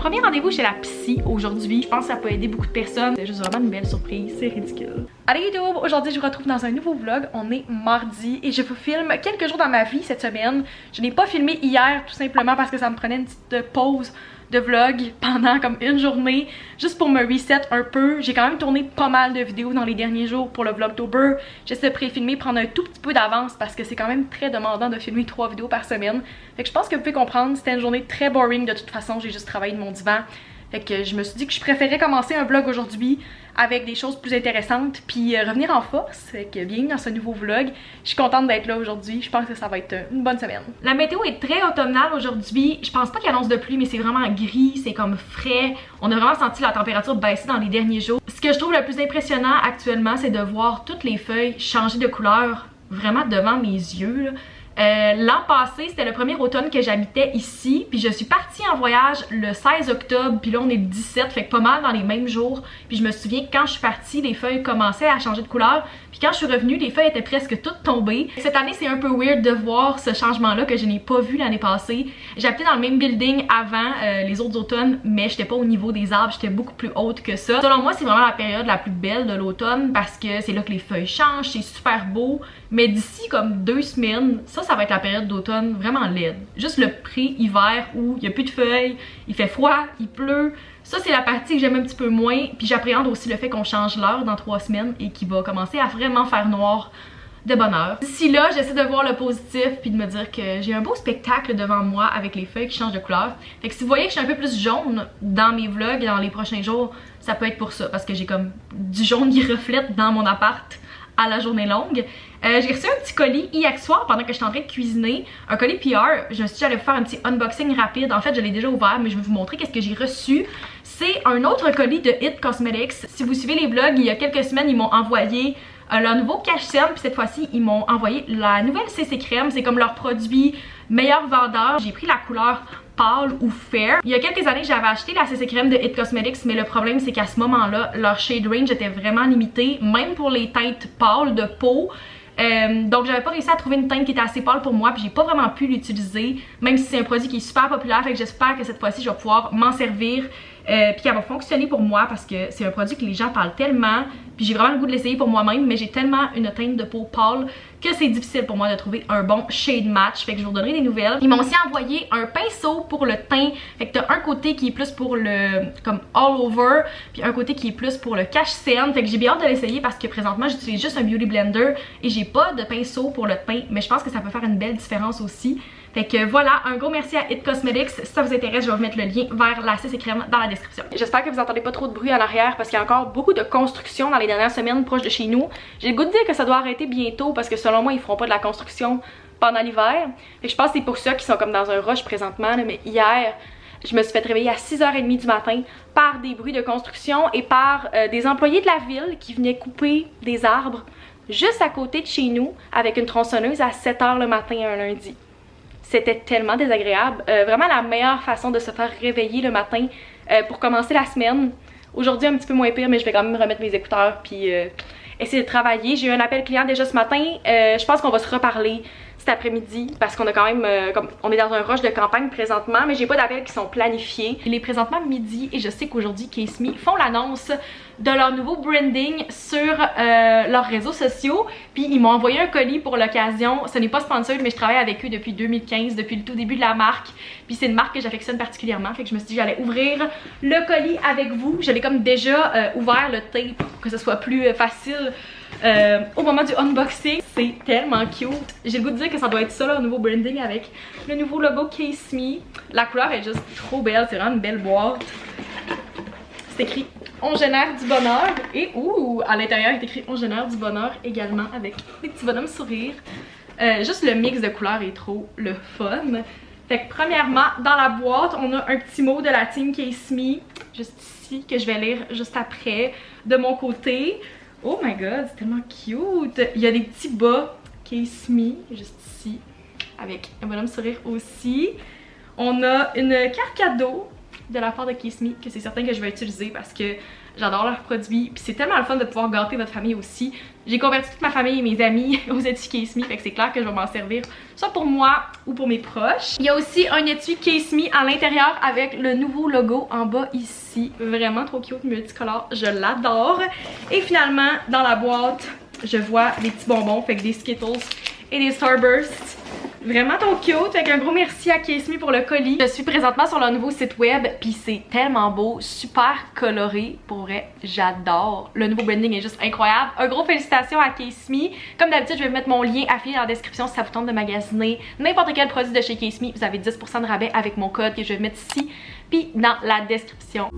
premier rendez-vous chez la psy aujourd'hui. Je pense que ça peut aider beaucoup de personnes. C'est juste vraiment une belle surprise, c'est ridicule. Allez YouTube, aujourd'hui je vous retrouve dans un nouveau vlog. On est mardi et je vous filme quelques jours dans ma vie cette semaine. Je n'ai pas filmé hier tout simplement parce que ça me prenait une petite pause de vlog pendant comme une journée juste pour me reset un peu. J'ai quand même tourné pas mal de vidéos dans les derniers jours pour le vlogtober. J'essaie de pré-filmer, prendre un tout petit peu d'avance parce que c'est quand même très demandant de filmer 3 vidéos par semaine. Fait que je pense que vous pouvez comprendre, c'était une journée très boring de toute façon, j'ai juste travaillé de mon divan. Fait que je me suis dit que je préférais commencer un vlog aujourd'hui avec des choses plus intéressantes puis revenir en force. Fait que bienvenue dans ce nouveau vlog. Je suis contente d'être là aujourd'hui. Je pense que ça va être une bonne semaine. La météo est très automnale aujourd'hui. Je pense pas qu'il annonce de pluie, mais c'est vraiment gris, c'est comme frais. On a vraiment senti la température baisser dans les derniers jours. Ce que je trouve le plus impressionnant actuellement, c'est de voir toutes les feuilles changer de couleur vraiment devant mes yeux, là. L'an passé, c'était le premier automne que j'habitais ici, puis je suis partie en voyage le 16 octobre, puis là on est le 17, fait que pas mal dans les mêmes jours. Puis je me souviens que quand je suis partie, les feuilles commençaient à changer de couleur, puis quand je suis revenue, les feuilles étaient presque toutes tombées. Cette année, c'est un peu weird de voir ce changement-là que je n'ai pas vu l'année passée. J'habitais dans le même building avant les autres automnes, mais j'étais pas au niveau des arbres, j'étais beaucoup plus haute que ça. Selon moi, c'est vraiment la période la plus belle de l'automne parce que c'est là que les feuilles changent, c'est super beau. Mais d'ici comme 2 semaines, ça va être la période d'automne vraiment laide. Juste le pré-hiver où il n'y a plus de feuilles, il fait froid, il pleut. Ça, c'est la partie que j'aime un petit peu moins. Puis j'appréhende aussi le fait qu'on change l'heure dans 3 semaines et qu'il va commencer à vraiment faire noir de bonne heure. D'ici là, j'essaie de voir le positif puis de me dire que j'ai un beau spectacle devant moi avec les feuilles qui changent de couleur. Fait que si vous voyez que je suis un peu plus jaune dans mes vlogs dans les prochains jours, ça peut être pour ça. Parce que j'ai comme du jaune qui reflète dans mon appart à la journée longue. J'ai reçu un petit colis hier soir pendant que j'étais en train de cuisiner, un colis PR. Je me suis dit j'allais vous faire un petit unboxing rapide. En fait, je l'ai déjà ouvert, mais je vais vous montrer qu'est-ce que j'ai reçu. C'est un autre colis de It Cosmetics. Si vous suivez les vlogs, il y a quelques semaines, ils m'ont envoyé leur nouveau cache-cerne, puis cette fois-ci, ils m'ont envoyé la nouvelle CC Crème. C'est comme leur produit meilleur vendeur. J'ai pris la couleur pâle ou fair. Il y a quelques années, j'avais acheté la CC Crème de It Cosmetics, mais le problème, c'est qu'à ce moment-là, leur shade range était vraiment limité, même pour les teintes pâles de peau. Donc j'avais pas réussi à trouver une teinte qui était assez pâle pour moi, puis j'ai pas vraiment pu l'utiliser, même si c'est un produit qui est super populaire. Fait que j'espère que cette fois-ci je vais pouvoir m'en servir puis qu'elle va fonctionner pour moi parce que c'est un produit que les gens parlent tellement, puis j'ai vraiment le goût de l'essayer pour moi-même, mais j'ai tellement une teinte de peau pâle que c'est difficile pour moi de trouver un bon shade match. Fait que je vous donnerai des nouvelles. Ils m'ont aussi envoyé un pinceau pour le teint. Fait que t'as un côté qui est plus pour le comme all over, puis un côté qui est plus pour le cache-cerne. Fait que j'ai bien hâte de l'essayer parce que présentement j'utilise juste un beauty blender et j'ai pas de pinceau pour le teint, mais je pense que ça peut faire une belle différence aussi. Fait que voilà, un gros merci à It Cosmetics. Si ça vous intéresse, je vais vous mettre le lien vers la CC Crème dans la description. J'espère que vous entendez pas trop de bruit en arrière parce qu'il y a encore beaucoup de construction dans les dernières semaines proches de chez nous. J'ai le goût de dire que ça doit arrêter bientôt parce que selon moi, ils feront pas de la construction pendant l'hiver. Fait que je pense que c'est pour ça qu'ils sont comme dans un rush présentement, là. Mais hier, je me suis fait réveiller à 6h30 du matin par des bruits de construction et par des employés de la ville qui venaient couper des arbres juste à côté de chez nous avec une tronçonneuse à 7h le matin un lundi. C'était tellement désagréable. Vraiment la meilleure façon de se faire réveiller le matin pour commencer la semaine. Aujourd'hui un petit peu moins pire, mais je vais quand même remettre mes écouteurs puis essayer de travailler. J'ai eu un appel client déjà ce matin. Je pense qu'on va se reparler cet après-midi parce qu'on a quand même comme on est dans un rush de campagne présentement, mais j'ai pas d'appels qui sont planifiés. Il est présentement midi et je sais qu'aujourd'hui Case Me font l'annonce de leur nouveau branding sur leurs réseaux sociaux, puis ils m'ont envoyé un colis pour l'occasion. Ce n'est pas sponsor, mais je travaille avec eux depuis 2015, depuis le tout début de la marque, puis c'est une marque que j'affectionne particulièrement, fait que je me suis dit j'allais ouvrir le colis avec vous. J'avais comme déjà ouvert le tape pour que ce soit plus facile au moment du unboxing. C'est tellement cute. J'ai le goût de dire que ça doit être ça, leur nouveau branding avec le nouveau logo Case Me. La couleur est juste trop belle, c'est vraiment une belle boîte. C'est écrit on génère du bonheur et à l'intérieur il est écrit on génère du bonheur également avec des petits bonhommes sourires. Juste le mix de couleurs est trop le fun. Fait que premièrement, dans la boîte, on a un petit mot de la team Case Me, juste ici, que je vais lire juste après. De mon côté, oh my god, c'est tellement cute! Il y a des petits bas Case Me, juste ici, avec un bonhomme sourire aussi. On a une carte cadeau de la part de Kiss Me que c'est certain que je vais utiliser parce que j'adore leurs produits. Puis c'est tellement le fun de pouvoir gâter votre famille aussi. J'ai converti toute ma famille et mes amis aux étuis Kiss Me, fait que c'est clair que je vais m'en servir soit pour moi ou pour mes proches. Il y a aussi un étui Kiss Me à l'intérieur avec le nouveau logo en bas ici. Vraiment trop cute, multicolore, je l'adore. Et finalement, dans la boîte, je vois des petits bonbons, fait que des Skittles et des Starburst. Vraiment trop cute, fait qu'un gros merci à Kiss Me pour le colis. Je suis présentement sur leur nouveau site web, puis c'est tellement beau, super coloré, pour vrai, j'adore. Le nouveau branding est juste incroyable. Un gros félicitations à Kiss Me. Comme d'habitude, je vais mettre mon lien affilié dans la description si ça vous tente de magasiner n'importe quel produit de chez Kiss Me. Vous avez 10% de rabais avec mon code que je vais mettre ici, puis dans la description.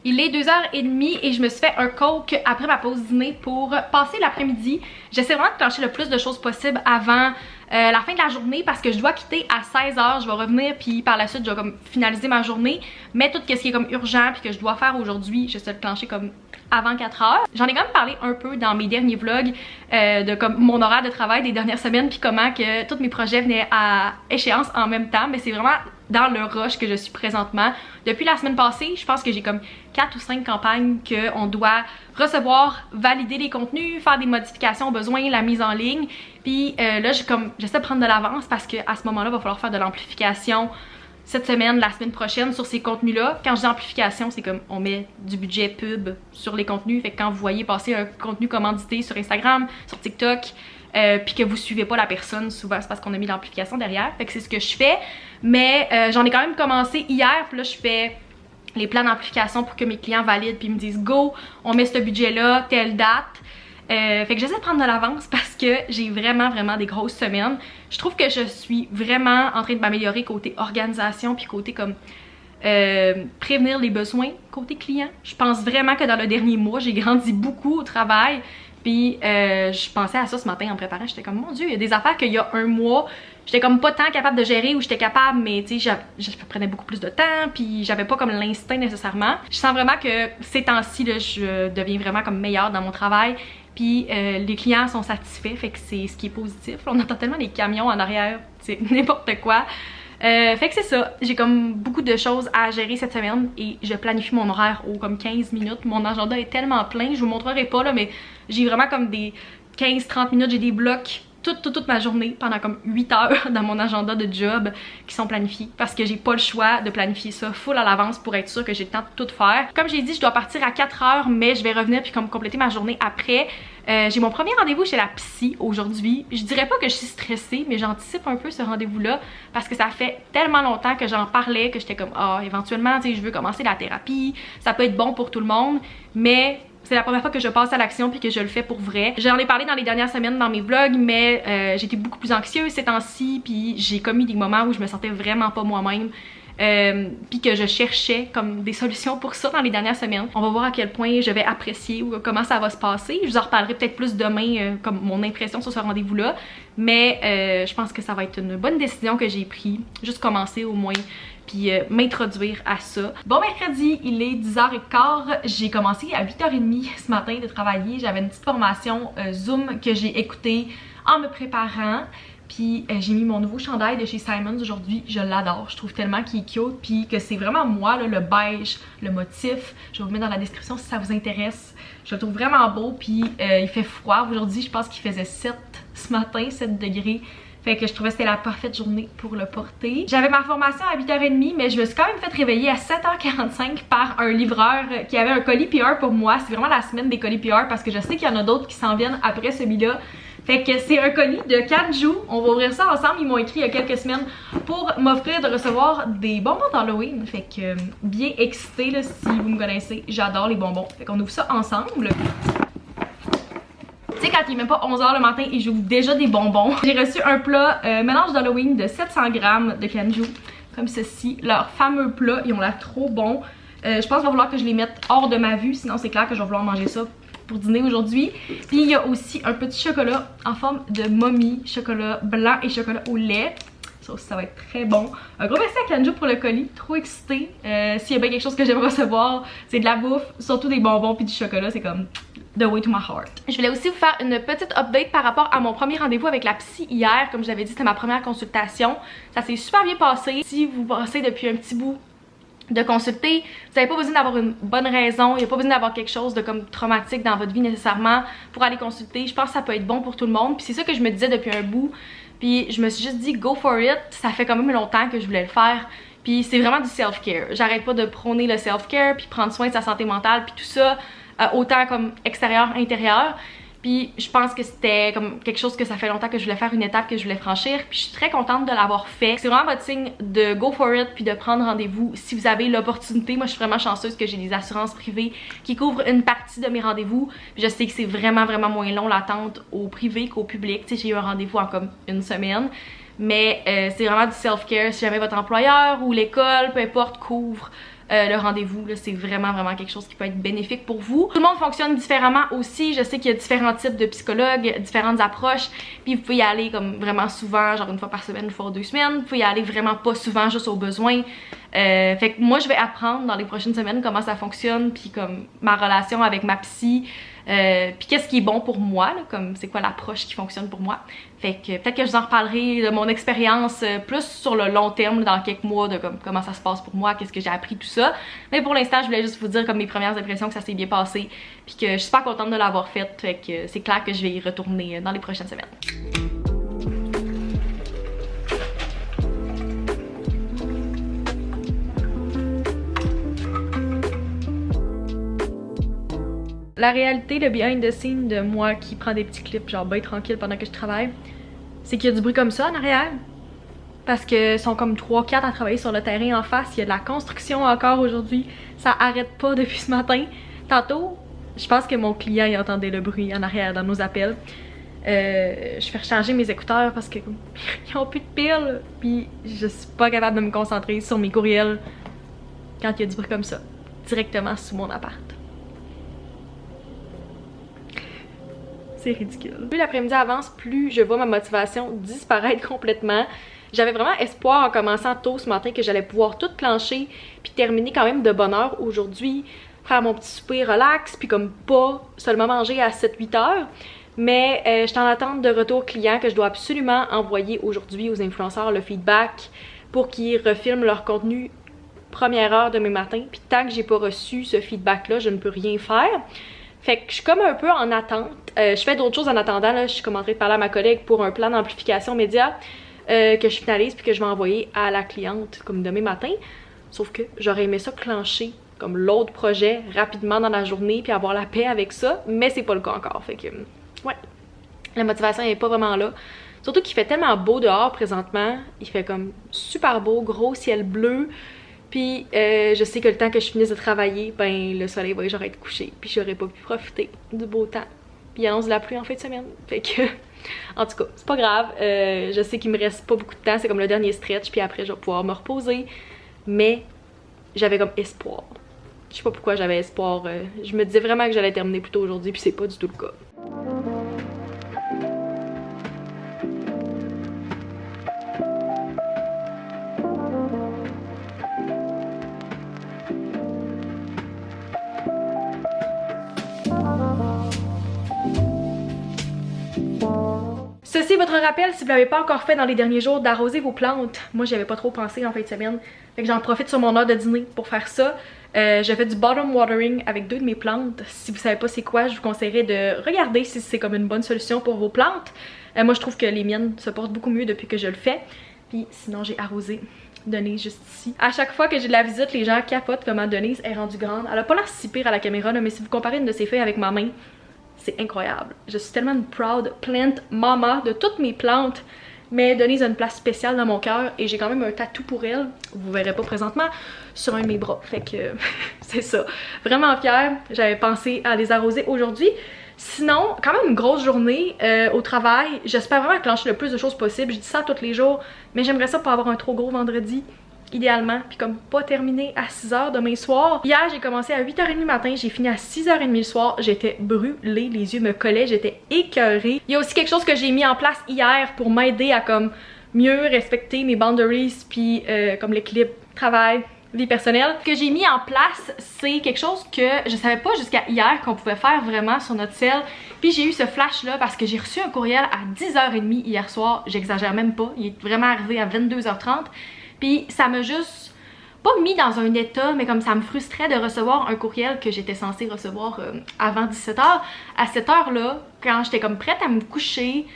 Il est 2h30 et je me suis fait un coke après ma pause dîner pour passer l'après-midi. J'essaie vraiment de plancher le plus de choses possible avant la fin de la journée parce que je dois quitter à 16h. Je vais revenir puis par la suite je vais comme finaliser ma journée. Mais tout ce qui est comme urgent puis que je dois faire aujourd'hui, j'essaie de plancher comme avant 4h. J'en ai quand même parlé un peu dans mes derniers vlogs de comme mon horaire de travail des dernières semaines puis comment que tous mes projets venaient à échéance en même temps. Mais c'est vraiment dans le rush que je suis présentement. Depuis la semaine passée, je pense que j'ai comme 4 ou 5 campagnes qu'on doit recevoir, valider les contenus, faire des modifications au besoin, la mise en ligne. Puis là, j'essaie de prendre de l'avance parce qu'à ce moment-là, il va falloir faire de l'amplification cette semaine, la semaine prochaine sur ces contenus-là. Quand je dis amplification, c'est comme on met du budget pub sur les contenus. Fait que quand vous voyez passer un contenu commandité sur Instagram, sur TikTok, puis que vous suivez pas la personne, souvent c'est parce qu'on a mis l'amplification derrière. Fait que c'est ce que je fais. Mais j'en ai quand même commencé hier, puis là je fais les plans d'amplification pour que mes clients valident puis me disent go, on met ce budget-là, telle date. Fait que j'essaie de prendre de l'avance parce que j'ai vraiment des grosses semaines. Je trouve que je suis vraiment en train de m'améliorer côté organisation puis côté comme prévenir les besoins côté client. Je pense vraiment que dans le dernier mois, j'ai grandi beaucoup au travail. Puis je pensais à ça ce matin en préparant, j'étais comme mon Dieu, il y a des affaires qu'il y a un mois, j'étais comme pas tant capable de gérer ou j'étais capable, mais tu sais, je prenais beaucoup plus de temps, puis j'avais pas comme l'instinct nécessairement. Je sens vraiment que ces temps-ci, je deviens vraiment comme meilleure dans mon travail, puis les clients sont satisfaits, fait que c'est ce qui est positif. On entend tellement des camions en arrière, c'est n'importe quoi. Fait que c'est ça, j'ai comme beaucoup de choses à gérer cette semaine et je planifie mon horaire aux comme 15 minutes. Mon agenda est tellement plein, je vous montrerai pas là, mais j'ai vraiment comme des 15-30 minutes, j'ai des blocs toute ma journée pendant comme 8 heures dans mon agenda de job qui sont planifiés parce que j'ai pas le choix de planifier ça full à l'avance pour être sûr que j'ai le temps de tout faire. Comme j'ai dit, je dois partir à 4h, mais je vais revenir puis comme compléter ma journée après. J'ai mon premier rendez-vous chez la psy aujourd'hui. Je dirais pas que je suis stressée, mais j'anticipe un peu ce rendez-vous-là parce que ça fait tellement longtemps que j'en parlais que j'étais comme éventuellement, tu sais, je veux commencer la thérapie, ça peut être bon pour tout le monde, mais c'est la première fois que je passe à l'action puis que je le fais pour vrai. J'en ai parlé dans les dernières semaines dans mes vlogs, mais j'étais beaucoup plus anxieuse ces temps-ci, puis j'ai commis des moments où je me sentais vraiment pas moi-même. Puis que je cherchais comme des solutions pour ça dans les dernières semaines. On va voir à quel point je vais apprécier ou comment ça va se passer. Je vous en reparlerai peut-être plus demain comme mon impression sur ce rendez-vous-là. Mais je pense que ça va être une bonne décision que j'ai prise. Juste commencer au moins puis m'introduire à ça. Bon mercredi, il est 10h15. J'ai commencé à 8h30 ce matin de travailler. J'avais une petite formation Zoom que j'ai écoutée en me préparant. Puis j'ai mis mon nouveau chandail de chez Simons aujourd'hui, je l'adore, je trouve tellement qu'il est cute, puis que c'est vraiment moi, là, le beige, le motif. Je vais vous mettre dans la description si ça vous intéresse. Je le trouve vraiment beau, puis il fait froid aujourd'hui, je pense qu'il faisait 7 ce matin, 7 degrés. Fait que je trouvais que c'était la parfaite journée pour le porter. J'avais ma formation à 8h30, mais je me suis quand même fait réveiller à 7h45 par un livreur qui avait un colis PR pour moi. C'est vraiment la semaine des colis PR parce que je sais qu'il y en a d'autres qui s'en viennent après celui-là. Fait que c'est un colis de Kanju. On va ouvrir ça ensemble. Ils m'ont écrit il y a quelques semaines pour m'offrir de recevoir des bonbons d'Halloween. Fait que bien excitée là, si vous me connaissez. J'adore les bonbons. Fait qu'on ouvre ça ensemble. Tu sais, quand il est même pas 11h le matin et j'ouvre déjà des bonbons. J'ai reçu un plat mélange d'Halloween de 700 grammes de Kanju. Comme ceci. Leur fameux plat. Ils ont l'air trop bons. Je pense qu'il va falloir que je les mette hors de ma vue. Sinon, c'est clair que je vais vouloir manger ça pour dîner aujourd'hui. Puis il y a aussi un petit chocolat en forme de momie, chocolat blanc et chocolat au lait. Ça aussi, ça va être très bon. Un gros merci à Kanju pour le colis, trop excitée. S'il y a bien quelque chose que j'aime recevoir, c'est de la bouffe, surtout des bonbons puis du chocolat, c'est comme The Way to My Heart. Je voulais aussi vous faire une petite update par rapport à mon premier rendez-vous avec la psy hier. Comme je l'avais dit, c'était ma première consultation. Ça s'est super bien passé. Si vous passez depuis un petit bout de consulter, vous n'avez pas besoin d'avoir une bonne raison, il n'y a pas besoin d'avoir quelque chose de comme traumatique dans votre vie nécessairement pour aller consulter. Je pense que ça peut être bon pour tout le monde, puis c'est ça que je me disais depuis un bout, puis je me suis juste dit go for it. Ça fait quand même longtemps que je voulais le faire, puis c'est vraiment du self-care. J'arrête pas de prôner le self-care, puis prendre soin de sa santé mentale, puis tout ça, autant comme extérieur, intérieur. Puis je pense que c'était comme quelque chose que ça fait longtemps que je voulais faire, une étape que je voulais franchir. Puis je suis très contente de l'avoir fait. C'est vraiment votre signe de go for it puis de prendre rendez-vous si vous avez l'opportunité. Moi je suis vraiment chanceuse que j'ai des assurances privées qui couvrent une partie de mes rendez-vous. Puis je sais que c'est vraiment moins long l'attente au privé qu'au public. Tu sais, j'ai eu un rendez-vous en comme une semaine. Mais c'est vraiment du self-care si jamais votre employeur ou l'école, peu importe, couvre le rendez-vous. C'est vraiment quelque chose qui peut être bénéfique pour vous. Tout le monde fonctionne différemment aussi. Je sais qu'il y a différents types de psychologues, différentes approches. Puis vous pouvez y aller comme vraiment souvent, genre une fois par semaine, une fois 2 semaines. Vous pouvez y aller vraiment pas souvent, juste au besoin. Fait que moi je vais apprendre dans les prochaines semaines comment ça fonctionne, puis comme ma relation avec ma psy, puis qu'est-ce qui est bon pour moi, là, comme c'est quoi l'approche qui fonctionne pour moi. Fait que peut-être que je vous en reparlerai de mon expérience plus sur le long terme, dans quelques mois, de comme, comment ça se passe pour moi, qu'est-ce que j'ai appris, tout ça. Mais pour l'instant je voulais juste vous dire comme mes premières impressions, que ça s'est bien passé, puis que je suis super contente de l'avoir fait. Fait que c'est clair que je vais y retourner dans les prochaines semaines. La réalité, le behind the scene de moi qui prend des petits clips genre ben tranquille pendant que je travaille, c'est qu'il y a du bruit comme ça en arrière. Parce que sont comme 3-4 à travailler sur le terrain en face, il y a de la construction encore aujourd'hui, ça arrête pas depuis ce matin. Tantôt, je pense que mon client il entendait le bruit en arrière dans nos appels. Je fais recharger mes écouteurs parce que ils ont plus de piles, puis je suis pas capable de me concentrer sur mes courriels quand il y a du bruit comme ça, directement sous mon appart. C'est ridicule. Plus l'après-midi avance, plus je vois ma motivation disparaître complètement. J'avais vraiment espoir en commençant tôt ce matin que j'allais pouvoir tout plancher puis terminer quand même de bonne heure aujourd'hui, faire mon petit souper relax, puis comme pas seulement manger à 7-8 heures. Mais je suis en attente de retour client que je dois absolument envoyer aujourd'hui aux influenceurs le feedback pour qu'ils refilment leur contenu première heure demain matin. Puis tant que j'ai pas reçu ce feedback-là, je ne peux rien faire. Fait que je suis comme un peu en attente. Je fais d'autres choses en attendant. Là. Je suis comme en train de parler à ma collègue pour un plan d'amplification média que je finalise puis que je vais envoyer à la cliente comme demain matin. Sauf que j'aurais aimé ça clencher comme l'autre projet rapidement dans la journée puis avoir la paix avec ça. Mais c'est pas le cas encore. Fait que ouais, la motivation n'est pas vraiment là. Surtout qu'il fait tellement beau dehors présentement. Il fait comme super beau, gros ciel bleu. Puis je sais que le temps que je finisse de travailler, ben le soleil va genre être couché, puis j'aurais pas pu profiter du beau temps. Puis il annonce de la pluie en fin de semaine, fait que en tout cas, c'est pas grave. Je sais qu'il me reste pas beaucoup de temps, c'est comme le dernier stretch, puis après je vais pouvoir me reposer. Mais j'avais comme espoir. Je sais pas pourquoi j'avais espoir. Je me disais vraiment que j'allais terminer plus tôt aujourd'hui, puis c'est pas du tout le cas. Ceci est votre rappel, si vous l'avez pas encore fait dans les derniers jours, d'arroser vos plantes. Moi, j'y avais pas trop pensé en fin de semaine. Fait que j'en profite sur mon heure de dîner pour faire ça. J'ai fait du bottom watering avec 2 de mes plantes. Si vous savez pas c'est quoi, je vous conseillerais de regarder si c'est comme une bonne solution pour vos plantes. Moi, je trouve que les miennes se portent beaucoup mieux depuis que je le fais. Puis sinon, j'ai arrosé Denise juste ici. À chaque fois que j'ai de la visite, les gens capotent comment Denise est rendue grande. Elle a pas l'air si pire à la caméra, là, mais si vous comparez une de ses feuilles avec ma main, c'est incroyable. Je suis tellement une proud plant mama de toutes mes plantes. Mais Denise a une place spéciale dans mon cœur et j'ai quand même un tatou pour elle. Vous verrez pas présentement sur un de mes bras. Fait que c'est ça. Vraiment fière. J'avais pensé à les arroser aujourd'hui. Sinon, quand même une grosse journée au travail. J'espère vraiment clencher le plus de choses possible. Je dis ça tous les jours. Mais j'aimerais ça pour avoir un trop gros vendredi. Idéalement, puis comme pas terminé à 6h demain soir. Hier, j'ai commencé à 8h30 matin, j'ai fini à 6h30 le soir. J'étais brûlée, les yeux me collaient, j'étais écœurée. Il y a aussi quelque chose que j'ai mis en place hier pour m'aider à comme mieux respecter mes boundaries, puis comme l'équilibre travail, vie personnelle. Ce que j'ai mis en place, c'est quelque chose que je savais pas jusqu'à hier qu'on pouvait faire vraiment sur notre cell. Puis j'ai eu ce flash là parce que j'ai reçu un courriel à 10h30 hier soir, j'exagère même pas, il est vraiment arrivé à 22h30. Puis ça m'a juste pas mis dans un état, mais comme ça me frustrait de recevoir un courriel que j'étais censée recevoir avant 17h. À cette heure-là, quand j'étais comme prête à me coucher,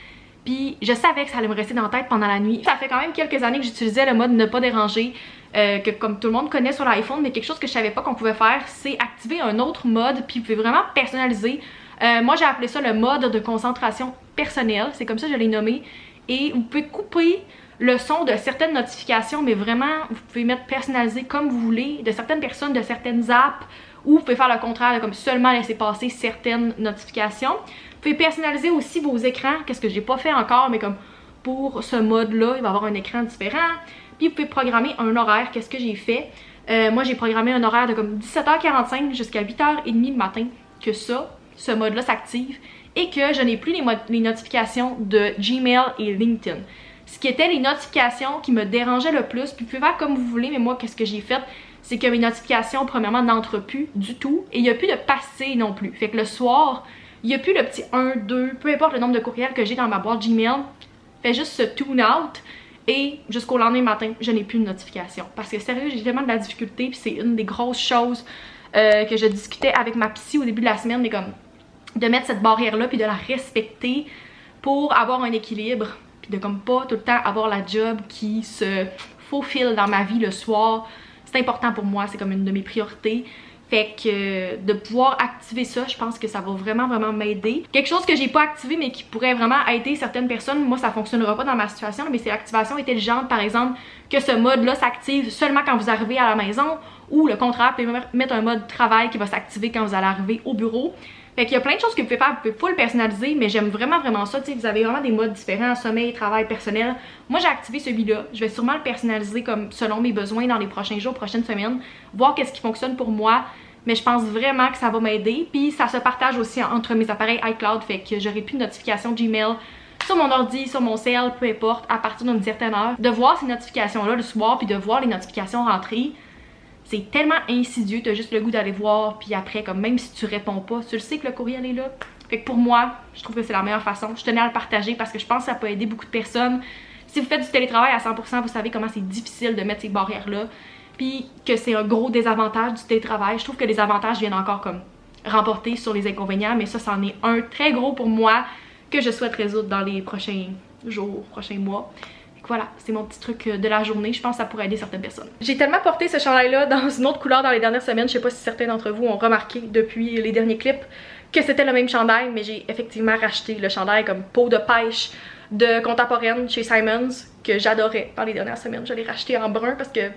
puis je savais que ça allait me rester dans la tête pendant la nuit. Ça fait quand même quelques années que j'utilisais le mode ne pas déranger, que comme tout le monde connaît sur l'iPhone, mais quelque chose que je savais pas qu'on pouvait faire, c'est activer un autre mode, puis vous pouvez vraiment personnaliser. Moi j'ai appelé ça le mode de concentration personnelle, c'est comme ça que je l'ai nommé. Et vous pouvez couper le son de certaines notifications, mais vraiment vous pouvez mettre personnalisé comme vous voulez, de certaines personnes, de certaines apps, ou vous pouvez faire le contraire, de comme seulement laisser passer certaines notifications. Vous pouvez personnaliser aussi vos écrans, qu'est-ce que j'ai pas fait encore, mais comme pour ce mode-là, il va y avoir un écran différent. Puis vous pouvez programmer un horaire, qu'est-ce que j'ai fait. Moi j'ai programmé un horaire de comme 17h45 jusqu'à 8h30 le matin, que ce mode-là s'active, et que je n'ai plus les notifications de Gmail et LinkedIn. Ce qui était les notifications qui me dérangeaient le plus, puis vous pouvez faire comme vous voulez, mais moi qu'est-ce que j'ai fait, c'est que mes notifications premièrement n'entrent plus du tout, et il n'y a plus de passé non plus. Fait que le soir, il n'y a plus le petit 1, 2, peu importe le nombre de courriels que j'ai dans ma boîte Gmail, fait juste se tune out, et jusqu'au lendemain matin, je n'ai plus de notification. Parce que sérieux, j'ai tellement de la difficulté, puis c'est une des grosses choses que je discutais avec ma psy au début de la semaine, mais comme de mettre cette barrière-là, puis de la respecter pour avoir un équilibre, puis de comme pas tout le temps avoir la job qui se faufile dans ma vie le soir. C'est important pour moi, c'est comme une de mes priorités. Fait que de pouvoir activer ça, je pense que ça va vraiment m'aider. Quelque chose que j'ai pas activé mais qui pourrait vraiment aider certaines personnes, moi ça fonctionnera pas dans ma situation, mais c'est l'activation intelligente, par exemple, que ce mode-là s'active seulement quand vous arrivez à la maison, ou le contraire, vous pouvez mettre un mode travail qui va s'activer quand vous allez arriver au bureau. Fait qu'il y a plein de choses que vous pouvez faire, vous pouvez full personnaliser, mais j'aime vraiment ça, tu sais, vous avez vraiment des modes différents, sommeil, travail, personnel. Moi j'ai activé celui-là, je vais sûrement le personnaliser comme selon mes besoins dans les prochains jours, prochaines semaines, voir qu'est-ce qui fonctionne pour moi, mais je pense vraiment que ça va m'aider, puis ça se partage aussi entre mes appareils iCloud, fait que j'aurai plus de notifications Gmail sur mon ordi, sur mon cell, peu importe, à partir d'une certaine heure. De voir ces notifications-là le soir, puis de voir les notifications rentrer, c'est tellement insidieux, t'as juste le goût d'aller voir, puis après, comme même si tu réponds pas, tu le sais que le courriel est là. Fait que pour moi, je trouve que c'est la meilleure façon. Je tenais à le partager parce que je pense que ça peut aider beaucoup de personnes. Si vous faites du télétravail à 100%, vous savez comment c'est difficile de mettre ces barrières-là, puis que c'est un gros désavantage du télétravail. Je trouve que les avantages viennent encore comme remporter sur les inconvénients, mais ça, c'en est un très gros pour moi que je souhaite résoudre dans les prochains jours, prochains mois. Voilà, c'est mon petit truc de la journée, je pense que ça pourrait aider certaines personnes. J'ai tellement porté ce chandail-là dans une autre couleur dans les dernières semaines, je sais pas si certains d'entre vous ont remarqué depuis les derniers clips que c'était le même chandail, mais j'ai effectivement racheté le chandail comme peau de pêche de Contemporaine chez Simons, que j'adorais dans les dernières semaines. Je l'ai racheté en brun parce que,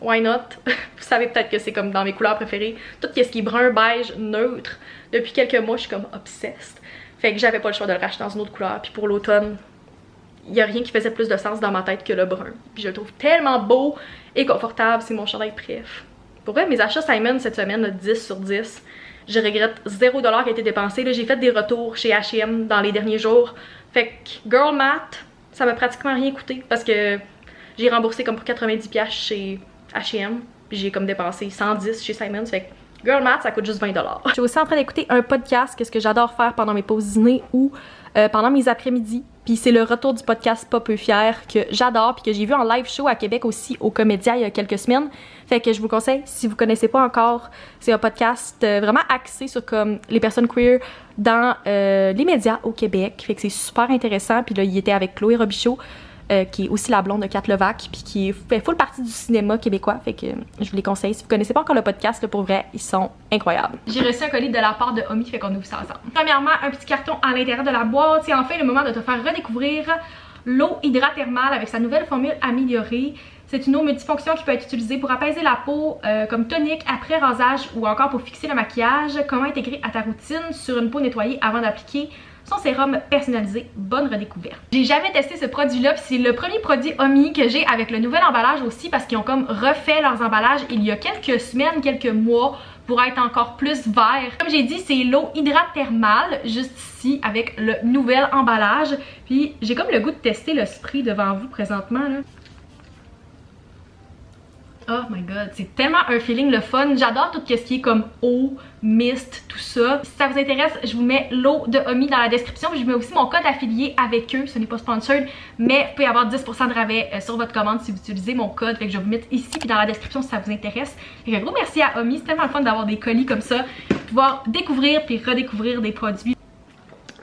why not? Vous savez peut-être que c'est comme dans mes couleurs préférées, tout ce qui est brun, beige, neutre. Depuis quelques mois, je suis comme obsessed. Fait que j'avais pas le choix de le racheter dans une autre couleur, puis pour l'automne, il n'y a rien qui faisait plus de sens dans ma tête que le brun. Puis je le trouve tellement beau et confortable, c'est mon chandail préf. Pour vrai, mes achats Simon cette semaine, 10 sur 10. Je regrette 0$ qui a été dépensé. J'ai fait des retours chez H&M dans les derniers jours. Fait que Girl Math, ça m'a pratiquement rien coûté parce que j'ai remboursé comme pour 90$ chez H&M. Puis j'ai comme dépensé 110 chez Simon. Fait que Girl Math, ça coûte juste 20$. Je suis aussi en train d'écouter un podcast, qu'est-ce que j'adore faire pendant mes pauses dîner ou pendant mes après-midi. Puis c'est le retour du podcast Pas peu fier que j'adore, puis que j'ai vu en live show à Québec aussi au Comédia il y a quelques semaines. Fait que je vous conseille, si vous connaissez pas encore, c'est un podcast vraiment axé sur comme les personnes queer dans les médias au Québec. Fait que c'est super intéressant. Puis là, il était avec Chloé Robichaud, qui est aussi la blonde de Kat Levac, puis qui fait full partie du cinéma québécois. Fait que je vous les conseille. Si vous connaissez pas encore le podcast, là, pour vrai, ils sont incroyables. J'ai reçu un colis de la part de Omi, fait qu'on ouvre ça ensemble. Premièrement, un petit carton à l'intérieur de la boîte. C'est enfin le moment de te faire redécouvrir l'eau hydrathermale avec sa nouvelle formule améliorée. C'est une eau multifonction qui peut être utilisée pour apaiser la peau comme tonique après rasage ou encore pour fixer le maquillage. Comment intégrer à ta routine sur une peau nettoyée avant d'appliquer son sérum personnalisé. Bonne redécouverte. J'ai jamais testé ce produit-là, puis c'est le premier produit Omi que j'ai avec le nouvel emballage aussi parce qu'ils ont comme refait leurs emballages il y a quelques semaines, quelques mois pour être encore plus vert. Comme j'ai dit, c'est l'eau hydrathermale juste ici avec le nouvel emballage. Puis j'ai comme le goût de tester le spray devant vous présentement là. Oh my god, c'est tellement un feeling le fun. J'adore tout ce qui est comme eau, mist, tout ça. Si ça vous intéresse, je vous mets l'eau de Omi dans la description. Je vous mets aussi mon code affilié avec eux. Ce n'est pas sponsored, mais vous pouvez avoir 10% de rabais sur votre commande si vous utilisez mon code. Fait que je vais vous mettre ici puis dans la description si ça vous intéresse. Et un gros merci à Omi. C'est tellement le fun d'avoir des colis comme ça. Pouvoir découvrir puis redécouvrir des produits.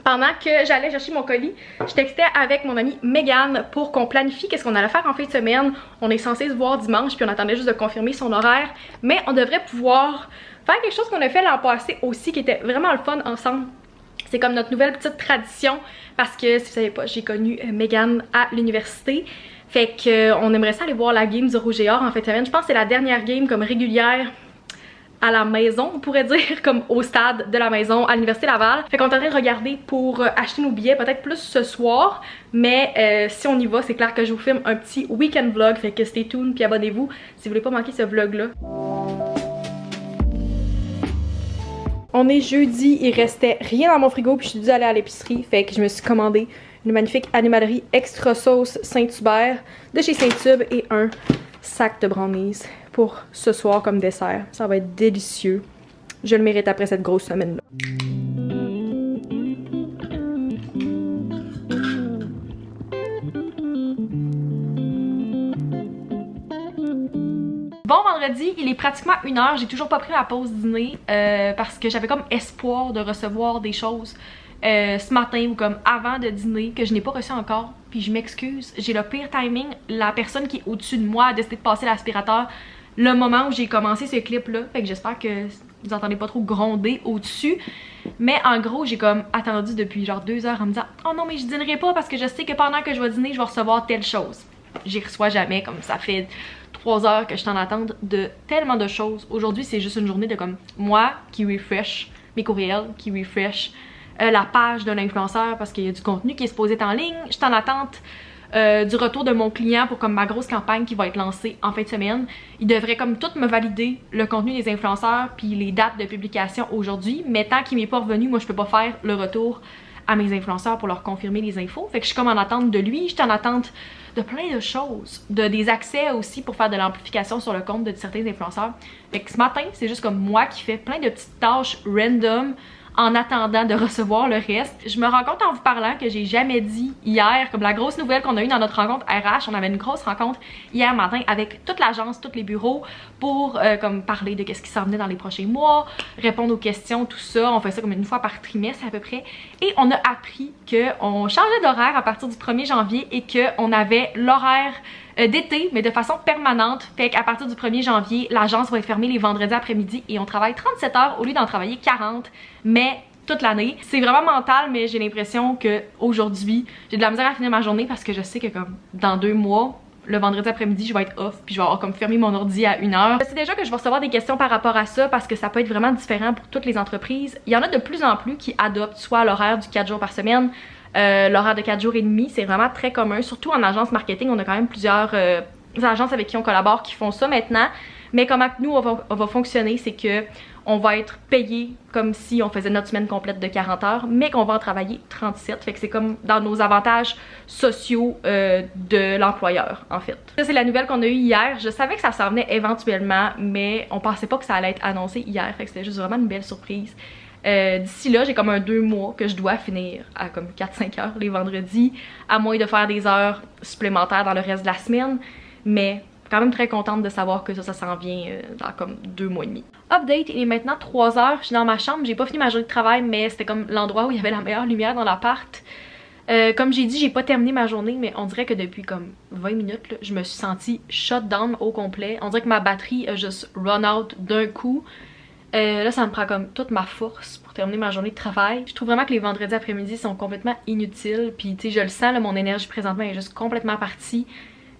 Pendant que j'allais chercher mon colis, je textais avec mon amie Megan pour qu'on planifie qu'est-ce qu'on allait faire en fin de semaine. On est censé se voir dimanche puis on attendait juste de confirmer son horaire. Mais on devrait pouvoir faire quelque chose qu'on a fait l'an passé aussi qui était vraiment le fun ensemble. C'est comme notre nouvelle petite tradition parce que si vous savez pas, j'ai connu Megan à l'université. Fait qu'on aimerait ça aller voir la game du Rouge et Or en fin de semaine. Je pense que c'est la dernière game comme régulière à la maison, on pourrait dire, comme au stade de la maison à l'Université Laval. Fait qu'on est en train de regarder pour acheter nos billets, peut-être plus ce soir, mais si on y va, c'est clair que je vous filme un petit week-end vlog, fait que stay tuned puis abonnez-vous si vous voulez pas manquer ce vlog-là. On est jeudi, il restait rien dans mon frigo puis je suis dû aller à l'épicerie, fait que je me suis commandé une magnifique animalerie extra sauce Saint-Hubert de chez Saint-Tube et un sac de brownies pour ce soir comme dessert. Ça va être délicieux. Je le mérite après cette grosse semaine-là. Bon vendredi, il est pratiquement 1h. J'ai toujours pas pris ma pause dîner parce que j'avais comme espoir de recevoir des choses ce matin ou comme avant de dîner que je n'ai pas reçu encore. Puis je m'excuse, j'ai le pire timing. La personne qui est au-dessus de moi a décidé de passer l'aspirateur le moment où j'ai commencé ce clip-là. Fait que j'espère que vous entendez pas trop gronder au-dessus. Mais en gros, j'ai comme attendu depuis genre 2 heures en me disant « Oh non, mais je dînerai pas parce que je sais que pendant que je vais dîner, je vais recevoir telle chose. » J'y reçois jamais, comme ça fait 3 heures que je suis en attente de tellement de choses. Aujourd'hui, c'est juste une journée de comme moi qui refresh mes courriels, qui refresh la page d'un influenceur parce qu'il y a du contenu qui est supposé être en ligne. Je suis en attente du retour de mon client pour comme ma grosse campagne qui va être lancée en fin de semaine. Il devrait comme tout me valider le contenu des influenceurs puis les dates de publication aujourd'hui, mais tant qu'il m'est pas revenu, moi je peux pas faire le retour à mes influenceurs pour leur confirmer les infos. Fait que je suis comme en attente de lui, je suis en attente de plein de choses, des accès aussi pour faire de l'amplification sur le compte de certains influenceurs. Fait que ce matin, c'est juste comme moi qui fais plein de petites tâches random en attendant de recevoir le reste. Je me rends compte en vous parlant que j'ai jamais dit hier, comme la grosse nouvelle qu'on a eue dans notre rencontre RH, on avait une grosse rencontre hier matin avec toute l'agence, tous les bureaux pour comme parler de qu'est-ce qui s'en venait dans les prochains mois, répondre aux questions, tout ça. On fait ça comme une fois par trimestre à peu près. Et on a appris qu'on changeait d'horaire à partir du 1er janvier et qu'on avait l'horaire d'été, mais de façon permanente. Fait qu'à partir du 1er janvier, l'agence va être fermée les vendredis après-midi et on travaille 37 heures au lieu d'en travailler 40, mais toute l'année. C'est vraiment mental, mais j'ai l'impression que aujourd'hui, j'ai de la misère à finir ma journée parce que je sais que comme dans 2 mois, le vendredi après-midi, je vais être off puis je vais avoir comme fermé mon ordi à 1h. C'est déjà que je vais recevoir des questions par rapport à ça parce que ça peut être vraiment différent pour toutes les entreprises. Il y en a de plus en plus qui adoptent soit l'horaire du 4 jours par semaine, l'horaire de 4 jours et demi, c'est vraiment très commun, surtout en agence marketing. On a quand même plusieurs agences avec qui on collabore qui font ça maintenant, mais comment nous on va fonctionner, c'est que on va être payé comme si on faisait notre semaine complète de 40 heures, mais qu'on va en travailler 37, fait que c'est comme dans nos avantages sociaux de l'employeur en fait. Ça c'est la nouvelle qu'on a eue hier. Je savais que ça s'en venait éventuellement, mais on pensait pas que ça allait être annoncé hier, fait que c'était juste vraiment une belle surprise. D'ici là, j'ai comme un 2 mois que je dois finir à comme 4-5 heures les vendredis, à moins de faire des heures supplémentaires dans le reste de la semaine, mais quand même très contente de savoir que ça s'en vient dans comme 2 mois et demi. Update, il est maintenant 3 heures, je suis dans ma chambre, j'ai pas fini ma journée de travail, mais c'était comme l'endroit où il y avait la meilleure lumière dans l'appart. Comme j'ai dit, j'ai pas terminé ma journée, mais on dirait que depuis comme 20 minutes, là, je me suis sentie shut down au complet. On dirait que ma batterie a juste run out d'un coup. Là, ça me prend comme toute ma force pour terminer ma journée de travail. Je trouve vraiment que les vendredis après-midi sont complètement inutiles. Puis, tu sais, je le sens, là, mon énergie présentement est juste complètement partie.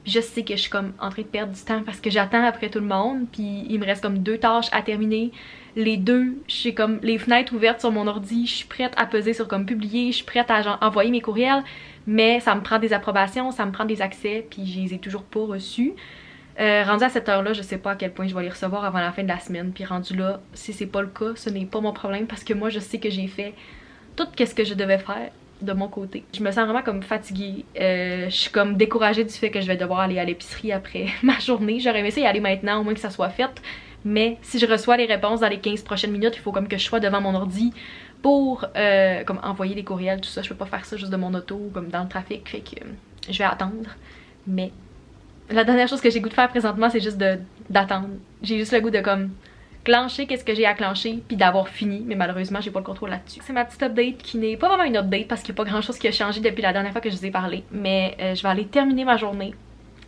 Puis, je sais que je suis comme en train de perdre du temps parce que j'attends après tout le monde. Puis, il me reste comme 2 tâches à terminer. Les 2, j'ai comme les fenêtres ouvertes sur mon ordi. Je suis prête à peser sur comme publier. Je suis prête à genre, envoyer mes courriels. Mais ça me prend des approbations, ça me prend des accès. Puis, je les ai toujours pas reçus. Rendu à cette heure-là, je sais pas à quel point je vais les recevoir avant la fin de la semaine. Puis rendu là, si c'est pas le cas, ce n'est pas mon problème parce que moi je sais que j'ai fait tout ce que je devais faire. de mon côté. Je me sens vraiment comme fatiguée. Je suis comme découragée du fait que je vais devoir aller à l'épicerie après ma journée. J'aurais aimé ça y aller maintenant, au moins que ça soit fait. Mais si je reçois les réponses dans les 15 prochaines minutes, il faut comme que je sois devant mon ordi pour comme envoyer les courriels, tout ça. Je peux pas faire ça juste de mon auto ou comme dans le trafic. Fait que je vais attendre. Mais la dernière chose que j'ai goût de faire présentement, c'est juste d'attendre. J'ai juste le goût de comme clencher qu'est-ce que j'ai à clencher puis d'avoir fini, mais malheureusement j'ai pas le contrôle là-dessus. C'est ma petite update qui n'est pas vraiment une update parce qu'il n'y a pas grand chose qui a changé depuis la dernière fois que je vous ai parlé, mais je vais aller terminer ma journée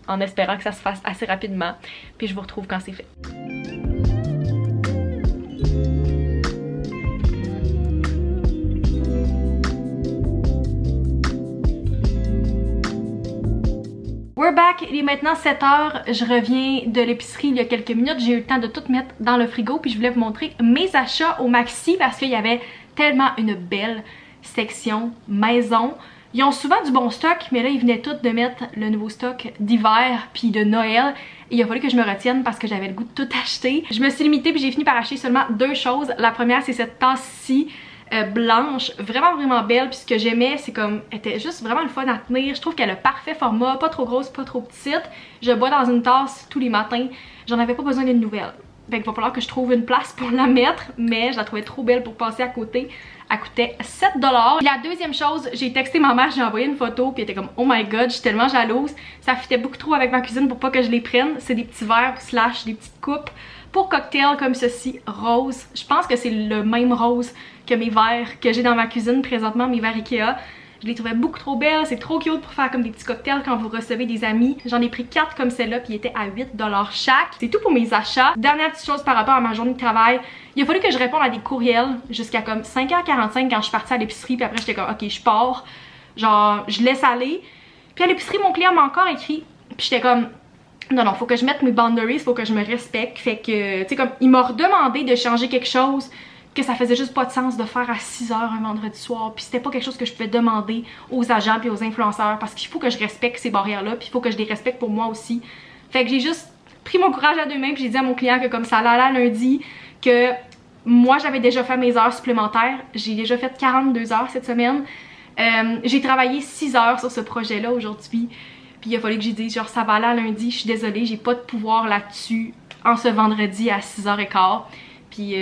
en espérant que ça se fasse assez rapidement, puis je vous retrouve quand c'est fait. We're back, il est maintenant 7h, je reviens de l'épicerie il y a quelques minutes, j'ai eu le temps de tout mettre dans le frigo puis je voulais vous montrer mes achats au Maxi parce qu'il y avait tellement une belle section maison. Ils ont souvent du bon stock, mais là ils venaient tous de mettre le nouveau stock d'hiver puis de Noël et il a fallu que je me retienne parce que j'avais le goût de tout acheter. Je me suis limitée puis j'ai fini par acheter seulement 2 choses. La première c'est cette tasse-ci blanche, vraiment belle, puis ce que j'aimais c'est comme, elle était juste vraiment le fun à tenir, je trouve qu'elle a le parfait format, pas trop grosse, pas trop petite, je bois dans une tasse tous les matins, j'en avais pas besoin d'une nouvelle, fait qu'il va falloir que je trouve une place pour la mettre, mais je la trouvais trop belle pour passer à côté. Elle coûtait 7$. La deuxième chose, j'ai texté ma mère, j'ai envoyé une photo puis elle était comme oh my god, je suis tellement jalouse, ça fitait beaucoup trop avec ma cuisine pour pas que je les prenne, c'est des petits verres slash des petites coupes pour cocktail comme ceci, rose. Je pense que c'est le même rose que mes verres que j'ai dans ma cuisine présentement, mes verres Ikea. Je les trouvais beaucoup trop belles, c'est trop cute pour faire comme des petits cocktails quand vous recevez des amis. J'en ai pris 4 comme celle-là puis ils étaient à 8$ chaque. C'est tout pour mes achats. Dernière petite chose par rapport à ma journée de travail, il a fallu que je réponde à des courriels jusqu'à comme 5h45 quand je suis partie à l'épicerie puis après j'étais comme ok je pars, genre je laisse aller. Puis à l'épicerie mon client m'a encore écrit puis j'étais comme non, faut que je mette mes boundaries, faut que je me respecte. Fait que, tu sais, comme, il m'a redemandé de changer quelque chose que ça faisait juste pas de sens de faire à 6h un vendredi soir. Puis c'était pas quelque chose que je pouvais demander aux agents puis aux influenceurs parce qu'il faut que je respecte ces barrières-là puis il faut que je les respecte pour moi aussi. Fait que j'ai juste pris mon courage à deux mains puis j'ai dit à mon client que comme ça allait lundi, que moi j'avais déjà fait mes heures supplémentaires. J'ai déjà fait 42 heures cette semaine. J'ai travaillé 6 heures sur ce projet-là aujourd'hui. Puis il a fallu que j'ai dit genre ça va aller à lundi, je suis désolée, j'ai pas de pouvoir là-dessus en ce vendredi à 6h15. Puis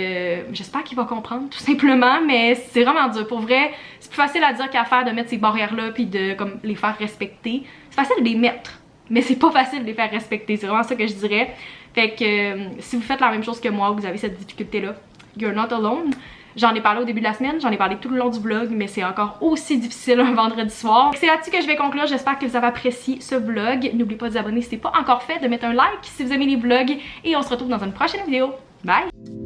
j'espère qu'il va comprendre tout simplement, mais c'est vraiment dur. Pour vrai, c'est plus facile à dire qu'à faire de mettre ces barrières-là puis de comme les faire respecter. C'est facile de les mettre, mais c'est pas facile de les faire respecter, c'est vraiment ça que je dirais. Fait que si vous faites la même chose que moi, vous avez cette difficulté-là, you're not alone. J'en ai parlé au début de la semaine, j'en ai parlé tout le long du vlog, mais c'est encore aussi difficile un vendredi soir. C'est là-dessus que je vais conclure, j'espère que vous avez apprécié ce vlog. N'oubliez pas de vous abonner si ce n'est pas encore fait, de mettre un like si vous aimez les vlogs, et on se retrouve dans une prochaine vidéo. Bye!